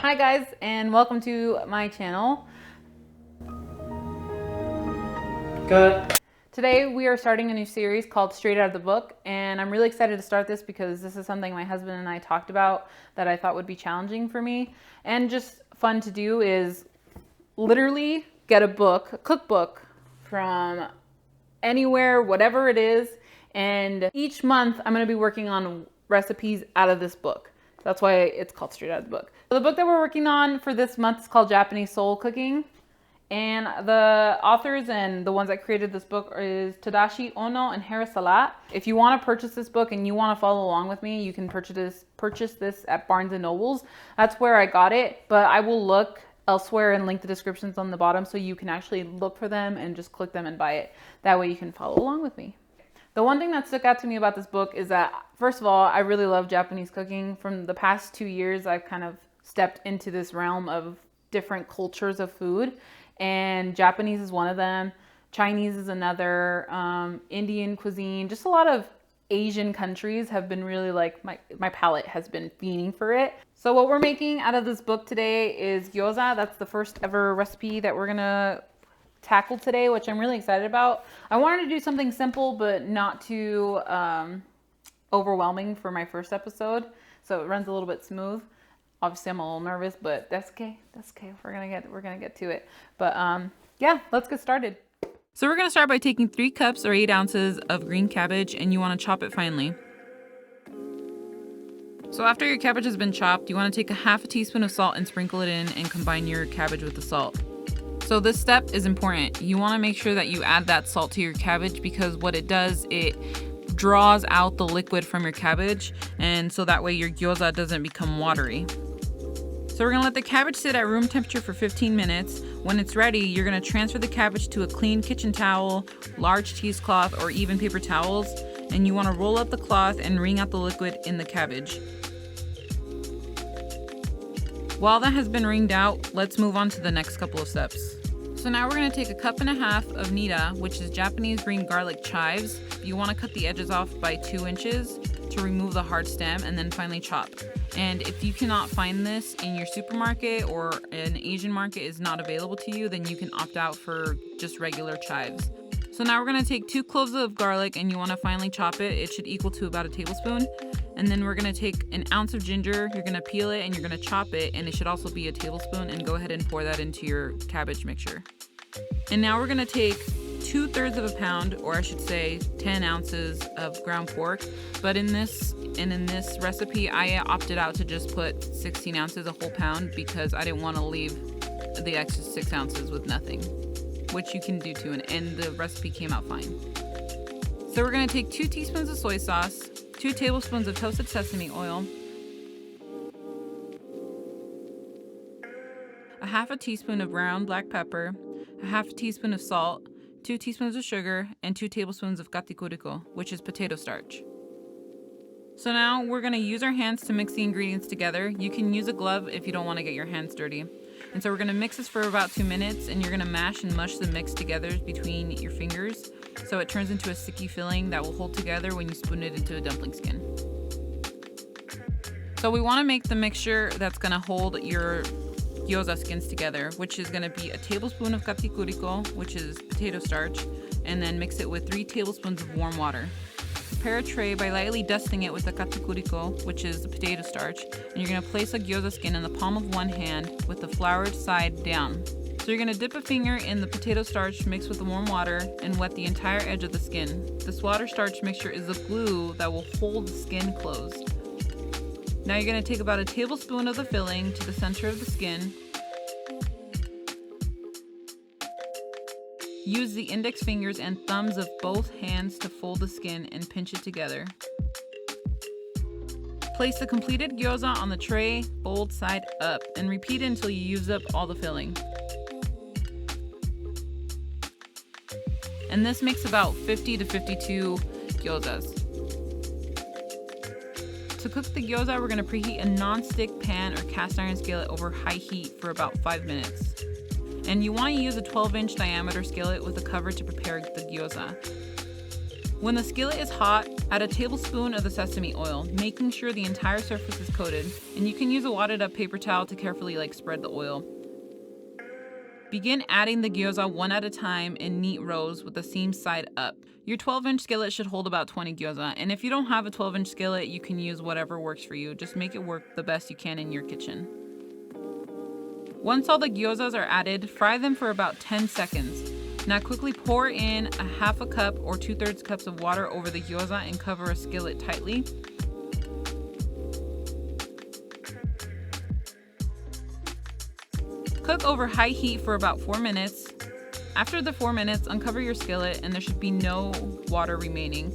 Hi guys, and welcome to my channel. Cut. Today we are starting a new series called Straight Out of the Book, and I'm really excited to start this because this is something my husband and I talked about that I thought would be challenging for me and just fun to do is literally get a cookbook from anywhere, whatever it is, and each month I'm going to be working on recipes out of this book. That's why it's called Straight Out of the Book. So the book that we're working on for this month is called Japanese Soul Cooking. And the authors and the ones that created this book is Tadashi Ono and Hara Salat. If you want to purchase this book and you want to follow along with me, you can purchase this at Barnes & Nobles. That's where I got it, but I will look elsewhere and link the descriptions on the bottom so you can actually look for them and just click them and buy it. That way you can follow along with me. The one thing that stuck out to me about this book is that, first of all, I really love Japanese cooking. From the past 2 years, I've kind of stepped into this realm of different cultures of food, and Japanese is one of them. Chinese is another. Indian cuisine, just a lot of Asian countries have been really like, my palate has been fiending for it. So what we're making out of this book today is gyoza. That's the first ever recipe that we're gonna tackle today, which I'm really excited about. I wanted to do something simple but not too overwhelming for my first episode, so it runs a little bit smooth. Obviously I'm a little nervous, but that's okay. We're gonna get to it. But yeah, let's get started. So we're gonna start by taking 3 cups or 8 ounces of green cabbage, and you want to chop it finely. So after your cabbage has been chopped, you want to take a half a teaspoon of salt and sprinkle it in and combine your cabbage with the salt. So this step is important. You want to make sure that you add that salt to your cabbage, because what it does, it draws out the liquid from your cabbage, and so that way your gyoza doesn't become watery. So we're going to let the cabbage sit at room temperature for 15 minutes. When it's ready, you're going to transfer the cabbage to a clean kitchen towel, large cheesecloth, or even paper towels, and you want to roll up the cloth and wring out the liquid in the cabbage. While that has been wringed out, let's move on to the next couple of steps. So now we're going to take a cup and a half of nira, which is Japanese green garlic chives. You want to cut the edges off by 2 inches to remove the hard stem, and then finely chop. And if you cannot find this in your supermarket or an Asian market is not available to you, then you can opt out for just regular chives. So now we're going to take 2 cloves of garlic, and you want to finely chop it. It should equal to about a tablespoon. And then we're going to take an ounce of ginger. You're going to peel it and you're going to chop it, and it should also be a tablespoon, and go ahead and pour that into your cabbage mixture. And now we're going to take 2/3 of a pound, or I should say 10 ounces of ground pork. But in this recipe, I opted out to just put 16 ounces, a whole pound, because I didn't want to leave the extra 6 ounces with nothing, which you can do too, and the recipe came out fine. So we're going to take 2 teaspoons of soy sauce, 2 tablespoons of toasted sesame oil, a half a teaspoon of ground black pepper, a half a teaspoon of salt, 2 teaspoons of sugar, and 2 tablespoons of katakuriko, which is potato starch. So now we're going to use our hands to mix the ingredients together. You can use a glove if you don't want to get your hands dirty. And so we're going to mix this for about 2 minutes, and you're going to mash and mush the mix together between your fingers so it turns into a sticky filling that will hold together when you spoon it into a dumpling skin. So we want to make the mixture that's going to hold your gyoza skins together, which is going to be a tablespoon of katakuriko, which is potato starch, and then mix it with 3 tablespoons of warm water. Prepare a tray by lightly dusting it with the katakuriko, which is the potato starch, and you're going to place a gyoza skin in the palm of one hand with the floured side down. So you're going to dip a finger in the potato starch mixed with the warm water and wet the entire edge of the skin. This water starch mixture is the glue that will hold the skin closed. Now you're going to take about a tablespoon of the filling to the center of the skin. Use the index fingers and thumbs of both hands to fold the skin and pinch it together. Place the completed gyoza on the tray, fold side up, and repeat it until you use up all the filling. And this makes about 50 to 52 gyozas. To cook the gyoza, we're going to preheat a non-stick pan or cast iron skillet over high heat for about 5 minutes. And you want to use a 12-inch diameter skillet with a cover to prepare the gyoza. When the skillet is hot, Add a tablespoon of the sesame oil, making sure the entire surface is coated, and you can use a wadded up paper towel to carefully spread the oil. Begin adding the gyoza one at a time in neat rows with the seam side up. Your 12-inch skillet should hold about 20 gyoza, and if you don't have a 12-inch skillet, you can use whatever works for you. Just make it work the best you can in your kitchen. Once all the gyozas are added, fry them for about 10 seconds. Now quickly pour in a half a cup or 2/3 cups of water over the gyoza and cover a skillet tightly. Cook over high heat for about 4 minutes. After the 4 minutes, uncover your skillet and there should be no water remaining.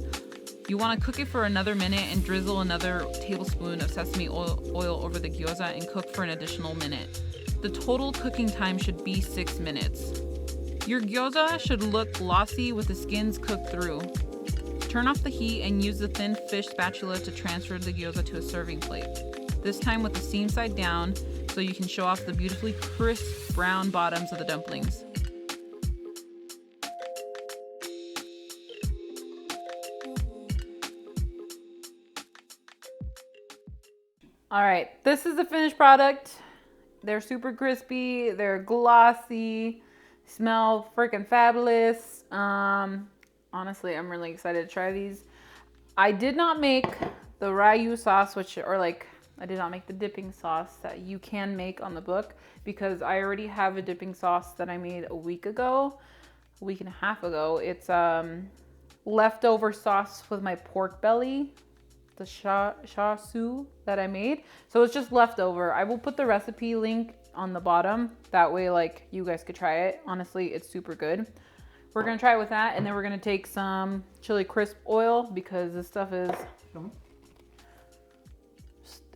You want to cook it for another minute and drizzle another tablespoon of sesame oil over the gyoza and cook for an additional minute. The total cooking time should be 6 minutes. Your gyoza should look glossy with the skins cooked through. Turn off the heat and use the thin fish spatula to transfer the gyoza to a serving plate. This time with the seam side down so you can show off the beautifully crisp brown bottoms of the dumplings. All right, this is the finished product. They're super crispy, they're glossy, smell freaking fabulous. Honestly, I'm really excited to try these. I did not make the ryu sauce, I did not make the dipping sauce that you can make on the book because I already have a dipping sauce that I made a week and a half ago. It's leftover sauce with my pork belly, the Chashu that I made. So it's just leftover. I will put the recipe link on the bottom. That way, you guys could try it. Honestly, it's super good. We're gonna try it with that, and then we're gonna take some chili crisp oil because this stuff is,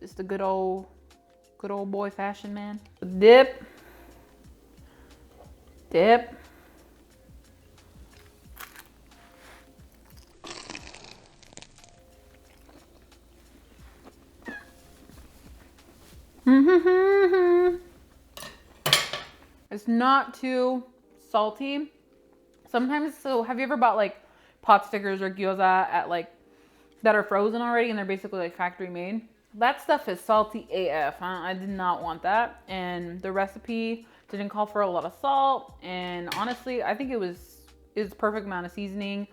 it's the good old boy fashion, man. Dip. It's not too salty. Sometimes, so have you ever bought pot stickers or gyoza at that are frozen already and they're basically factory made? That stuff is salty AF. I did not want that. And the recipe didn't call for a lot of salt. And honestly, I think it's perfect amount of seasoning.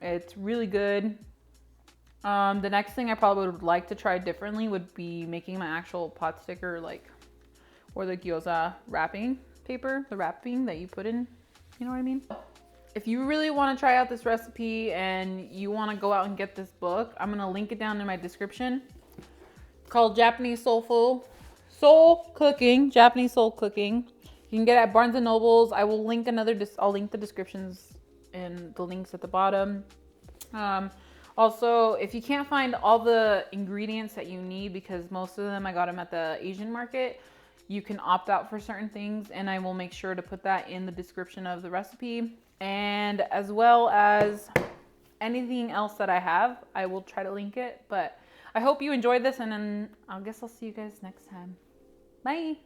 It's really good. The next thing I probably would like to try differently would be making my actual pot sticker, or the gyoza wrapping paper, the wrapping that you put in, you know what I mean? If you really want to try out this recipe and you want to go out and get this book, I'm going to link it down in my description. It's called Japanese Soul Cooking. Japanese Soul Cooking. You can get it at Barnes & Nobles. I will link I'll link the descriptions and the links at the bottom. Also, if you can't find all the ingredients that you need, because most of them I got them at the Asian market, you can opt out for certain things, and I will make sure to put that in the description of the recipe. And as well as anything else that I have, I will try to link it. But I hope you enjoyed this, and then I guess I'll see you guys next time. Bye.